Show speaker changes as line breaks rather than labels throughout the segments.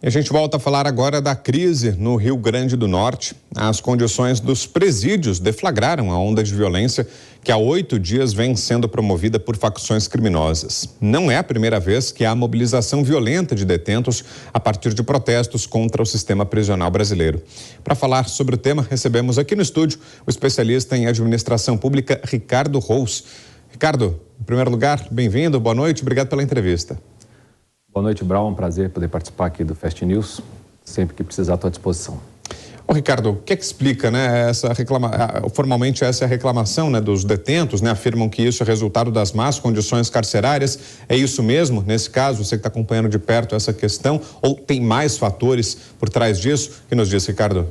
E a gente volta a falar agora da crise no Rio Grande do Norte. As condições dos presídios deflagraram a onda de violência que há 8 dias vem sendo promovida por facções criminosas. Não é a primeira vez que há mobilização violenta de detentos a partir de protestos contra o sistema prisional brasileiro. Para falar sobre o tema, recebemos aqui no estúdio o especialista em administração pública, Ricardo Rous. Ricardo, em primeiro lugar, bem-vindo, boa noite, obrigado pela entrevista.
Boa noite, Brown. Um prazer poder participar aqui do Fast News. Sempre que precisar, estou à disposição.
Ô, Ricardo, o que é que explica, né, formalmente essa é a reclamação, né, dos detentos, né, afirmam que isso é resultado das más condições carcerárias. É isso mesmo? Nesse caso, você que está acompanhando de perto essa questão, ou tem mais fatores por trás disso? O que nos diz, Ricardo?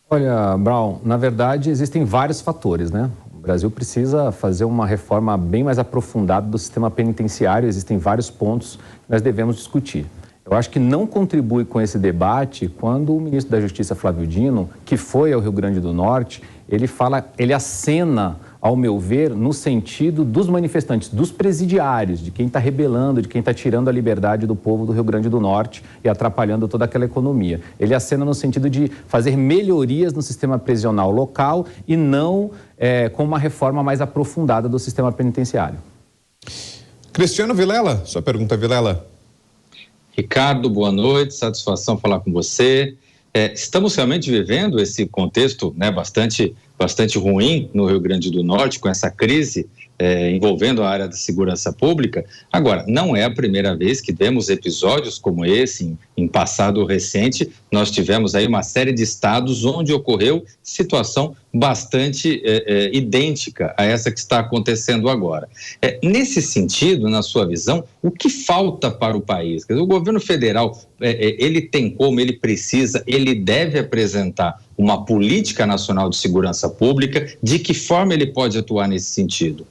Olha, Brown, na verdade existem vários fatores, né? O Brasil precisa fazer uma reforma bem mais aprofundada do sistema penitenciário. Existem vários pontos que nós devemos discutir. Eu acho que não contribui com esse debate quando o ministro da Justiça, Flávio Dino, que foi ao Rio Grande do Norte, ele acena, ao meu ver, no sentido dos manifestantes, dos presidiários, de quem está rebelando, de quem está tirando a liberdade do povo do Rio Grande do Norte e atrapalhando toda aquela economia. Ele acena no sentido de fazer melhorias no sistema prisional local e não com uma reforma mais aprofundada do sistema penitenciário.
Cristiano Vilela, sua pergunta, Vilela.
Ricardo, boa noite, satisfação falar com você. Estamos realmente vivendo esse contexto, né, bastante ruim no Rio Grande do Norte, com essa crise envolvendo a área da segurança pública. Agora, não é a primeira vez que vemos episódios como esse em passado recente. Nós tivemos aí uma série de estados onde ocorreu situação bastante idêntica a essa que está acontecendo agora. Nesse sentido, na sua visão, o que falta para o país? Quer dizer, o governo federal, ele tem como, ele precisa, ele deve apresentar uma política nacional de segurança pública. De que forma ele pode atuar nesse sentido?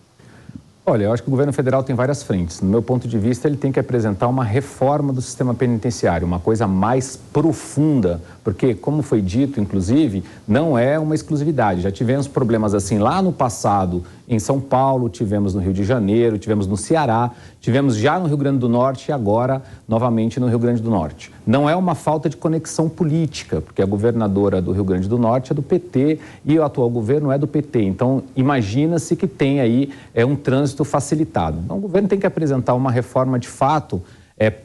Olha, eu acho que o governo federal tem várias frentes. No meu ponto de vista, ele tem que apresentar uma reforma do sistema penitenciário, uma coisa mais profunda, porque, como foi dito, inclusive, não é uma exclusividade. Já tivemos problemas assim lá no passado, em São Paulo, tivemos no Rio de Janeiro, tivemos no Ceará, tivemos já no Rio Grande do Norte e agora, novamente, no Rio Grande do Norte. Não é uma falta de conexão política, porque a governadora do Rio Grande do Norte é do PT e o atual governo é do PT. Então, imagina-se que tem aí um trânsito facilitado. Então, o governo tem que apresentar uma reforma de fato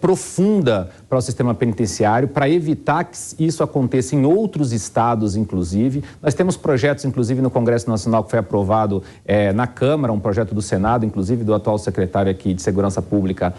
profunda para o sistema penitenciário, para evitar que isso aconteça em outros estados, inclusive. Nós temos projetos, inclusive, no Congresso Nacional, que foi aprovado na Câmara, um projeto do Senado, inclusive, do atual secretário aqui de Segurança Pública,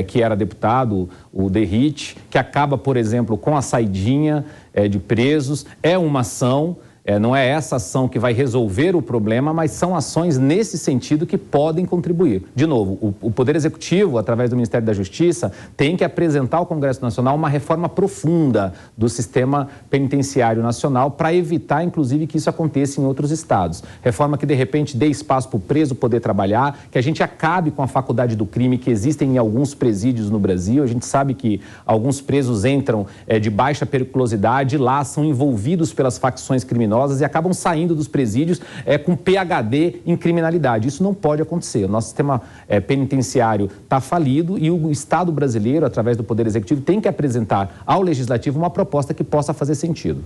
que era deputado, o Derrite, que acaba, por exemplo, com a saidinha de presos. É uma ação. Não é essa ação que vai resolver o problema, mas são ações nesse sentido que podem contribuir. De novo, o Poder Executivo, através do Ministério da Justiça, tem que apresentar ao Congresso Nacional uma reforma profunda do sistema penitenciário nacional para evitar, inclusive, que isso aconteça em outros estados. Reforma que, de repente, dê espaço para o preso poder trabalhar, que a gente acabe com a faculdade do crime que existem em alguns presídios no Brasil. A gente sabe que alguns presos entram de baixa periculosidade e lá são envolvidos pelas facções criminosas e acabam saindo dos presídios com PhD em criminalidade. Isso não pode acontecer. O nosso sistema penitenciário está falido e o Estado brasileiro, através do Poder Executivo, tem que apresentar ao Legislativo uma proposta que possa fazer sentido.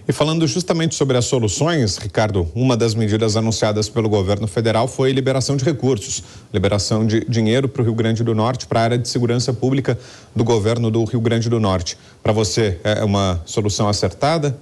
E falando justamente sobre as soluções, Ricardo, uma das medidas anunciadas pelo governo federal foi liberação de recursos, liberação de dinheiro para o Rio Grande do Norte, para a área de segurança pública do governo do Rio Grande do Norte. Para você, é uma solução acertada?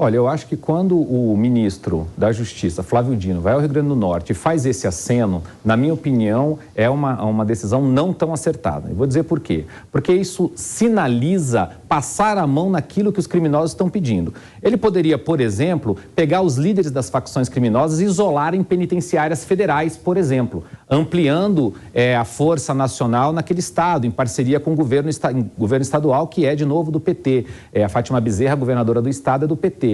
Olha, eu acho que quando o ministro da Justiça, Flávio Dino, vai ao Rio Grande do Norte e faz esse aceno, na minha opinião, é uma decisão não tão acertada. Eu vou dizer por quê. Porque isso sinaliza passar a mão naquilo que os criminosos estão pedindo. Ele poderia, por exemplo, pegar os líderes das facções criminosas e isolar em penitenciárias federais, por exemplo, ampliando a força nacional naquele estado, em parceria com o governo estadual, que é, de novo, do PT. A Fátima Bezerra, governadora do estado, é do PT.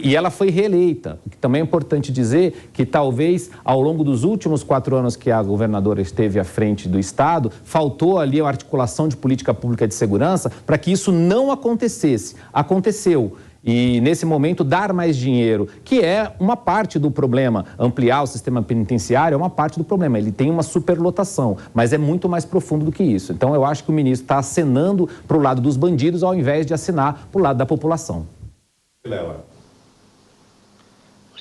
E ela foi reeleita. O que também é importante dizer que talvez ao longo dos últimos 4 anos que a governadora esteve à frente do estado, faltou ali a articulação de política pública de segurança para que isso não acontecesse. Aconteceu. e, nesse momento, dar mais dinheiro, que é uma parte do problema. Ampliar o sistema penitenciário é uma parte do problema. Ele tem uma superlotação, mas é muito mais profundo do que isso. Então, eu acho que o ministro está acenando para o lado dos bandidos ao invés de acenar para o lado da população.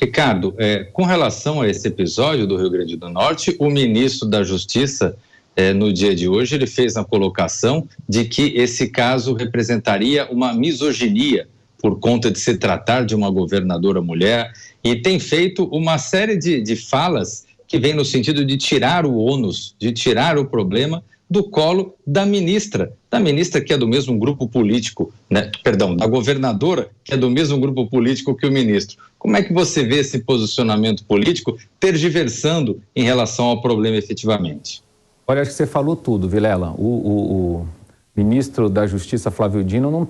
Ricardo, com relação a esse episódio do Rio Grande do Norte, o ministro da Justiça, no dia de hoje, ele fez a colocação de que esse caso representaria uma misoginia por conta de se tratar de uma governadora mulher, e tem feito uma série de falas que vem no sentido de tirar o ônus, de tirar o problema do colo da ministra que é do mesmo grupo político, né? Perdão, da governadora, que é do mesmo grupo político que o ministro. Como é que você vê esse posicionamento político tergiversando em relação ao problema efetivamente?
Olha, acho que você falou tudo, Vilela. O ministro da Justiça, Flávio Dino, não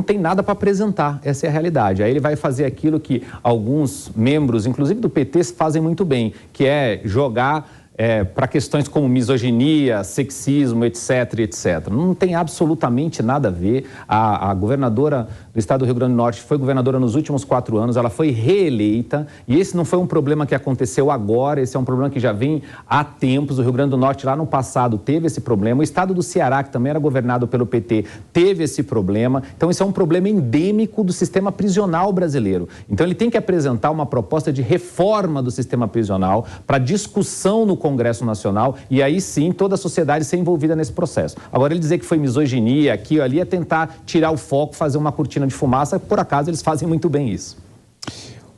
tem nada para apresentar, essa é a realidade. Aí ele vai fazer aquilo que alguns membros, inclusive do PT, fazem muito bem, que é jogar para questões como misoginia, sexismo, etc, etc. Não tem absolutamente nada a ver. A governadora do estado do Rio Grande do Norte foi governadora nos últimos 4 anos, ela foi reeleita, e esse não foi um problema que aconteceu agora, esse é um problema que já vem há tempos. O Rio Grande do Norte, lá no passado, teve esse problema. O estado do Ceará, que também era governado pelo PT, teve esse problema. Então, isso é um problema endêmico do sistema prisional brasileiro. Então, ele tem que apresentar uma proposta de reforma do sistema prisional para discussão no Congresso Nacional, e aí sim toda a sociedade ser envolvida nesse processo. Agora, ele dizer que foi misoginia aqui ou ali é tentar tirar o foco, fazer uma cortina de fumaça. Por acaso, eles fazem muito bem isso.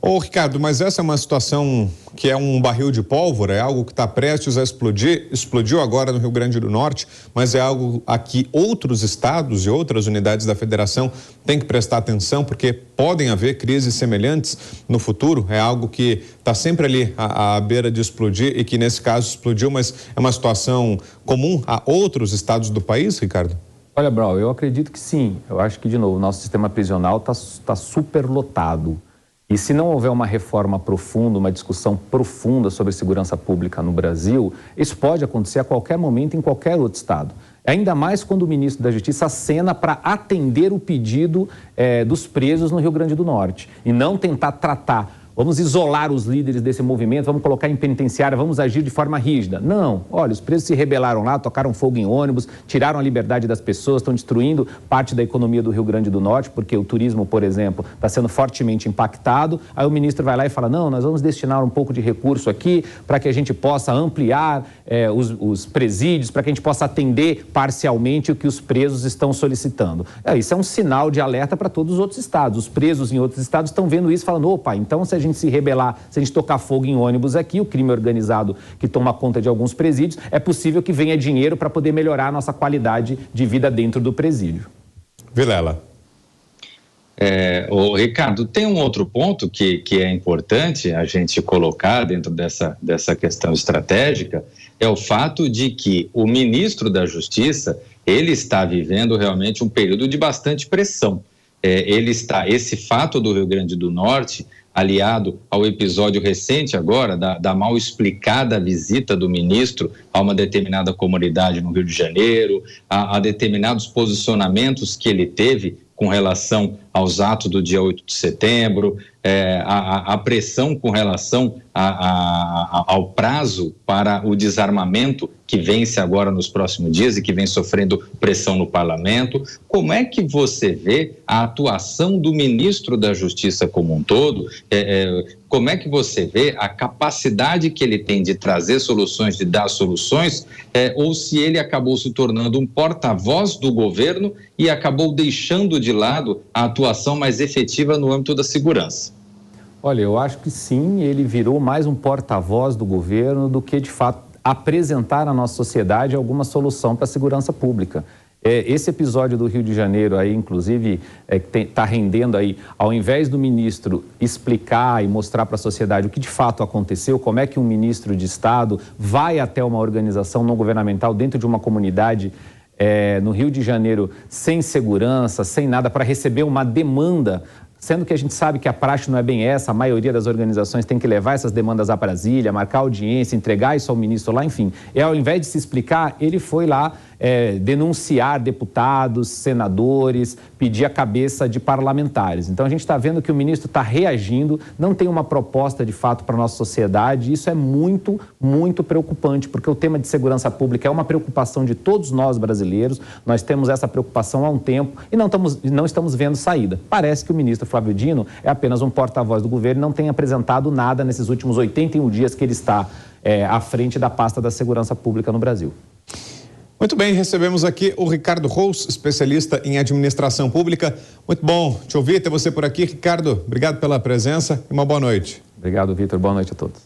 Ô, Ricardo, mas essa é uma situação que é um barril de pólvora, é algo que está prestes a explodir, explodiu agora no Rio Grande do Norte, mas é algo a que outros estados e outras unidades da federação têm que prestar atenção, porque podem haver crises semelhantes no futuro. É algo que está sempre ali à beira de explodir e que nesse caso explodiu, mas é uma situação comum a outros estados do país, Ricardo?
Olha, Brau, eu acredito que sim. Eu acho que, de novo, o nosso sistema prisional está superlotado. E se não houver uma reforma profunda, uma discussão profunda sobre segurança pública no Brasil, isso pode acontecer a qualquer momento em qualquer outro estado. Ainda mais quando o ministro da Justiça acena para atender o pedido dos presos no Rio Grande do Norte e não tentar tratar. Vamos isolar os líderes desse movimento, vamos colocar em penitenciária, vamos agir de forma rígida. Não, olha, os presos se rebelaram lá, tocaram fogo em ônibus, tiraram a liberdade das pessoas, estão destruindo parte da economia do Rio Grande do Norte, porque o turismo, por exemplo, está sendo fortemente impactado. Aí o ministro vai lá e fala, não, nós vamos destinar um pouco de recurso aqui para que a gente possa ampliar os presídios, para que a gente possa atender parcialmente o que os presos estão solicitando. Isso é um sinal de alerta para todos os outros estados. Os presos em outros estados estão vendo isso e falando, opa, então se a gente se rebelar, se a gente tocar fogo em ônibus aqui, o crime organizado que toma conta de alguns presídios, é possível que venha dinheiro para poder melhorar a nossa qualidade de vida dentro do presídio.
Vilela.
Ricardo, tem um outro ponto que é importante a gente colocar dentro dessa questão estratégica, é o fato de que o ministro da Justiça, ele está vivendo realmente um período de bastante pressão. Esse fato do Rio Grande do Norte, aliado ao episódio recente agora da mal explicada visita do ministro a uma determinada comunidade no Rio de Janeiro, a determinados posicionamentos que ele teve com relação aos atos do dia 8 de setembro, a pressão com relação ao prazo para o desarmamento que vence agora nos próximos dias e que vem sofrendo pressão no parlamento. Como é que você vê a atuação do ministro da Justiça como um todo? Como é que você vê a capacidade que ele tem de trazer soluções, de dar soluções, ou se ele acabou se tornando um porta-voz do governo e acabou deixando de lado a atuação mais efetiva no âmbito da segurança?
Olha, eu acho que sim, ele virou mais um porta-voz do governo do que, de fato, apresentar à nossa sociedade alguma solução para a segurança pública. Esse episódio do Rio de Janeiro aí, inclusive, está rendendo aí, ao invés do ministro explicar e mostrar para a sociedade o que de fato aconteceu, como é que um ministro de Estado vai até uma organização não governamental dentro de uma comunidade no Rio de Janeiro sem segurança, sem nada, para receber uma demanda, sendo que a gente sabe que a praxe não é bem essa, a maioria das organizações tem que levar essas demandas a Brasília, marcar audiência, entregar isso ao ministro lá, enfim. Ao invés de se explicar, ele foi lá denunciar deputados, senadores, pedir a cabeça de parlamentares. Então a gente está vendo que o ministro está reagindo, não tem uma proposta de fato para a nossa sociedade, e isso é muito, muito preocupante, porque o tema de segurança pública é uma preocupação de todos nós brasileiros, nós temos essa preocupação há um tempo e não estamos vendo saída. Parece que o ministro Flávio Dino é apenas um porta-voz do governo e não tem apresentado nada nesses últimos 81 dias que ele está à frente da pasta da segurança pública no Brasil.
Muito bem, recebemos aqui o Ricardo Rous, especialista em administração pública. Muito bom te ouvir, ter você por aqui. Ricardo, obrigado pela presença e uma boa noite.
Obrigado, Vitor. Boa noite a todos.